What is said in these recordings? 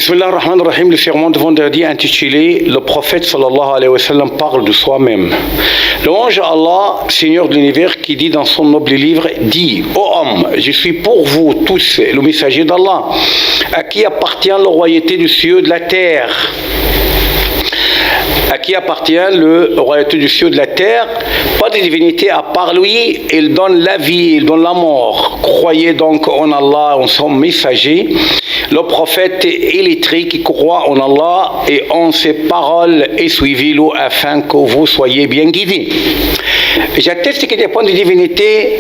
Bismillah ar-Rahman ar-Rahim, le sermon de vendredi intitulé Le prophète sallallahu alayhi wa sallam parle de soi-même. Louange à Allah, Seigneur de l'univers, qui dit dans son noble livre, dit: Ô homme, je suis pour vous tous le messager d'Allah, à qui appartient la royauté du ciel et de la terre. À qui appartient le royauté du ciel et de la terre, pas de divinité à part lui, il donne la vie, il donne la mort. Croyez donc en Allah, en son messager, le prophète illettré qui croit en Allah et en ses paroles, et suivez-le afin que vous soyez bien guidés. J'atteste qu'il n'y a pas de divinité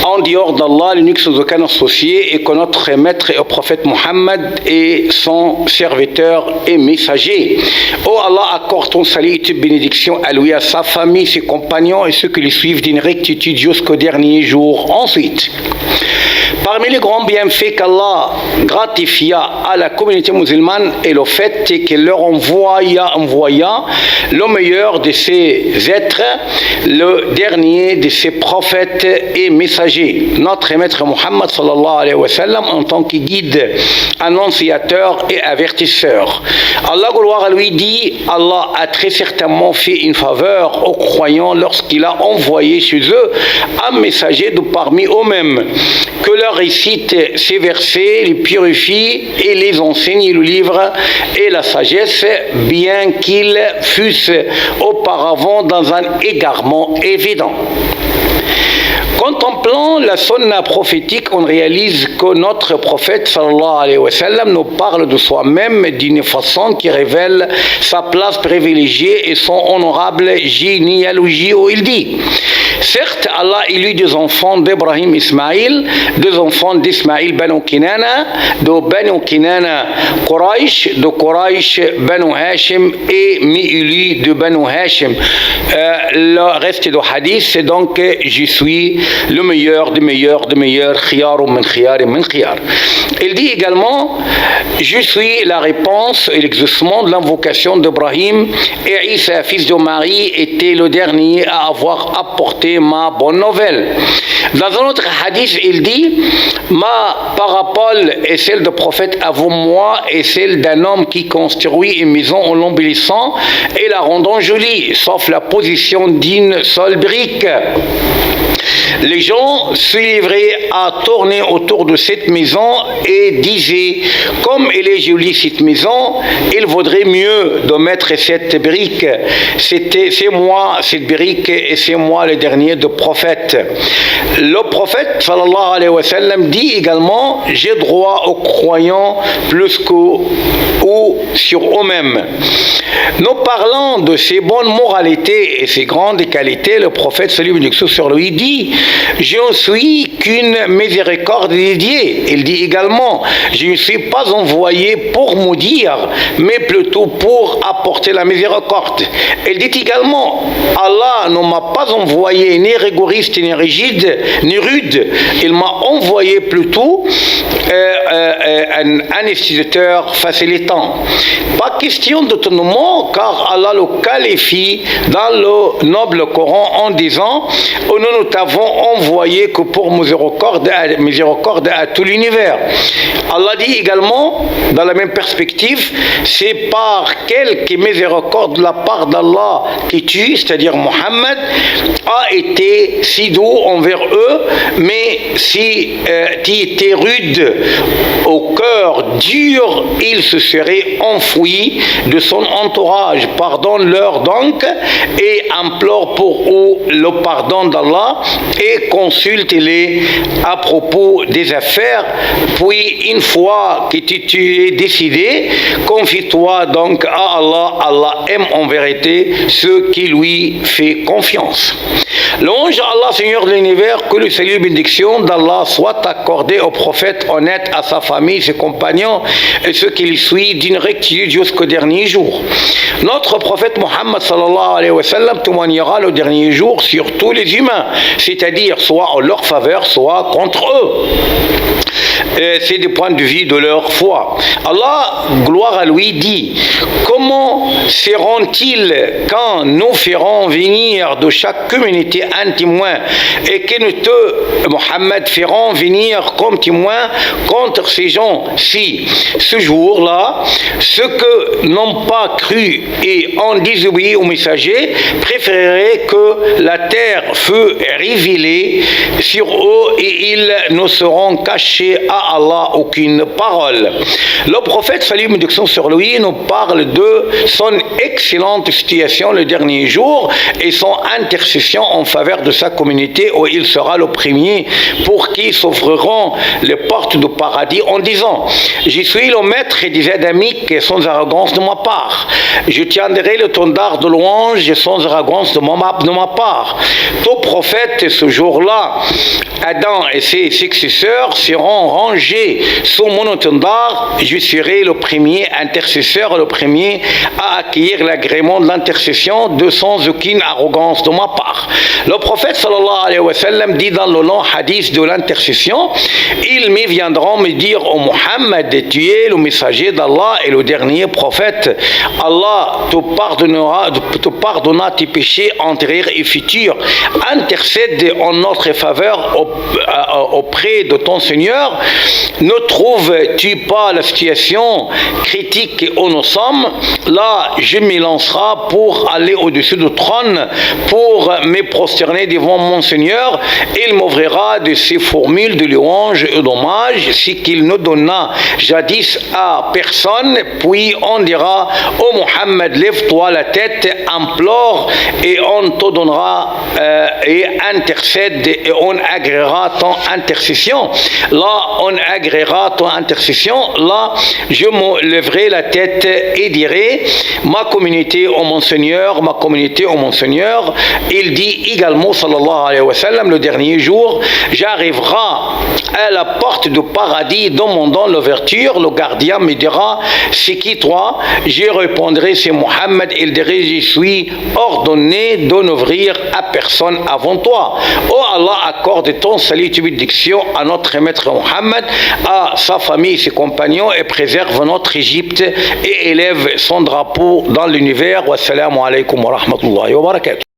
en dehors d'Allah, l'unique sans aucun associé, et que notre maître est le prophète Mohammed et son serviteur et messager. Oh Allah, accorde ton salut et toute bénédiction à lui, à sa famille, ses compagnons et ceux qui le suivent d'une rectitude jusqu'au dernier jour. Ensuite, parmi les grands bienfaits qu'Allah gratifia à la communauté musulmane est le fait qu'il leur envoya le meilleur de ses êtres, le dernier de ses prophètes et messagers, notre maître Mohammed sallallahu alayhi wa sallam, en tant que guide, annonciateur et avertisseur. Allah, gloire à lui, dit: Allah a très certainement fait une faveur aux croyants lorsqu'il a envoyé chez eux un messager de parmi eux-mêmes, que leur récite ces versets, les purifie et les enseigne le livre et la sagesse, bien qu'ils fussent auparavant dans un égarement évident. Contemplant la sunna prophétique, on réalise que notre prophète sallallahu alayhi wa sallam nous parle de soi-même d'une façon qui révèle sa place privilégiée et son honorable généalogie, où il dit: certes, Allah élut des enfants d'Ibrahim Ismaïl, des enfants d'Ismaïl Banu Kinana, de Banu Kinana Quraysh, de Quraysh Banu Hashim, et mi-élu de Banu Hashim. Le reste du hadith, c'est donc: je suis le meilleur des meilleurs des meilleurs, khiyar min khiyar min khiyar. Il dit également: je suis la réponse et l'exaucement de l'invocation d'Ibrahim, et Isa, fils de Marie, était le dernier à avoir apporté ma bonne nouvelle. Dans un autre hadith, il dit: ma parabole est celle du prophète avant moi et celle d'un homme qui construit une maison en l'embellissant et la rendant jolie, sauf la position d'une seule brique. Les gens se livraient à tourner autour de cette maison et disaient: comme elle est jolie cette maison, il vaudrait mieux de mettre cette brique. C'est moi cette brique et c'est moi le dernier des prophètes. Le prophète sallallahu alayhi wa sallam dit également: j'ai droit aux croyants plus qu'aux sur eux-mêmes. Nous parlons de ses bonnes moralités et ses grandes qualités. Le prophète salut et sur lui dit: je ne suis qu'une miséricorde dédiée. Il dit également: je ne suis pas envoyé pour maudire, mais plutôt pour apporter la miséricorde. Il dit également: Allah ne m'a pas envoyé ni rigoriste, ni rigide, ni rude. Il m'a envoyé plutôt un instituteur facilitant. Pas question d'autonomie, car Allah le qualifie dans le noble Coran en disant: nous t'avons envoyé que pour miséricorde à tout l'univers. Allah dit également, dans la même perspective: c'est par quelque miséricorde de la part d'Allah qui tu, c'est-à-dire Mohammed, a été si doux envers eux, mais si tu étais rude, au cœur dur, il se serait enfoui de son entourage. Pardonne-leur donc et implore pour eux le pardon d'Allah et consulte-les à propos des affaires. Puis, une fois que tu es décidé, confie-toi donc à Allah. Allah aime en vérité ceux qui lui font confiance. Louange à Allah, Seigneur de l'univers, que le salut et bénédiction d'Allah soit accordé au prophète honnête, à sa famille, ses compagnons et ceux qui le suivent d'une rectitude jusqu'au dernier jour. Notre prophète Mohammed sallallahu alayhi wa sallam témoignera le dernier jour sur tous les humains, c'est-à-dire soit en leur faveur, soit contre eux. c'est du point de vue de leur foi. Allah, gloire à lui, dit: comment seront-ils quand nous ferons venir de chaque communauté un témoin et que nous te, Mohammed, ferons venir comme témoin contre ces gens-ci? Ce jour-là, ceux que n'ont pas cru et ont désobéi au messager préféreraient que la terre fût révélée sur eux et ils ne seront cachés à Allah aucune parole. Le prophète, salut et bénédiction sur lui, nous parle de son excellente situation le dernier jour et son intercession en faveur de sa communauté où il sera le premier pour qui s'ouvriront les portes du paradis en disant: je suis le maître des adamiques sans arrogance de ma part. Je tiendrai le tendard de louange sans arrogance de ma part. Tout prophète, ce jour-là, Adam et ses successeurs seront rangés sous mon étendard. Je serai le premier intercesseur, le premier à accueillir l'agrément de l'intercession de sans aucune arrogance de ma part. Le prophète sallallahu alayhi wa sallam dit dans le long hadith de l'intercession: ils me viendront me dire: ô Muhammad, tu es le messager d'Allah et le dernier prophète. Allah te pardonnera tes péchés antérieurs et futurs. Intercède en notre faveur auprès de ton Seigneur. Ne trouves-tu pas la situation critique où nous sommes? Là, je me lancerai pour aller au-dessus du trône, pour me prosterner devant mon Seigneur. Il m'ouvrira de ses formules de louange et d'hommage, ce qu'il ne donna jadis à personne. Puis on dira: ô Muhammad, lève-toi la tête, implore, et on te donnera et intercède, et on agréera ton intercession. Là, on agréera ton intercession. Là, je me lèverai la tête et dirai: ma communauté, ô mon Seigneur, ma communauté, ô mon Seigneur. Il dit également, sallallahu alayhi wa sallam, le dernier jour, j'arriverai à la porte du paradis demandant l'ouverture. Le gardien me dira: c'est qui toi? Je répondrai: c'est Mohammed. Il dirait: je suis ordonné de n'ouvrir à personne avant toi. Oh Allah, accorde ton salut et bénédiction à notre maître Mohammed, à sa famille et ses compagnons, et préserve notre Égypte et élève son drapeau dans l'univers. Wassalamu alaikum wa rahmatullahi wa barakatuh.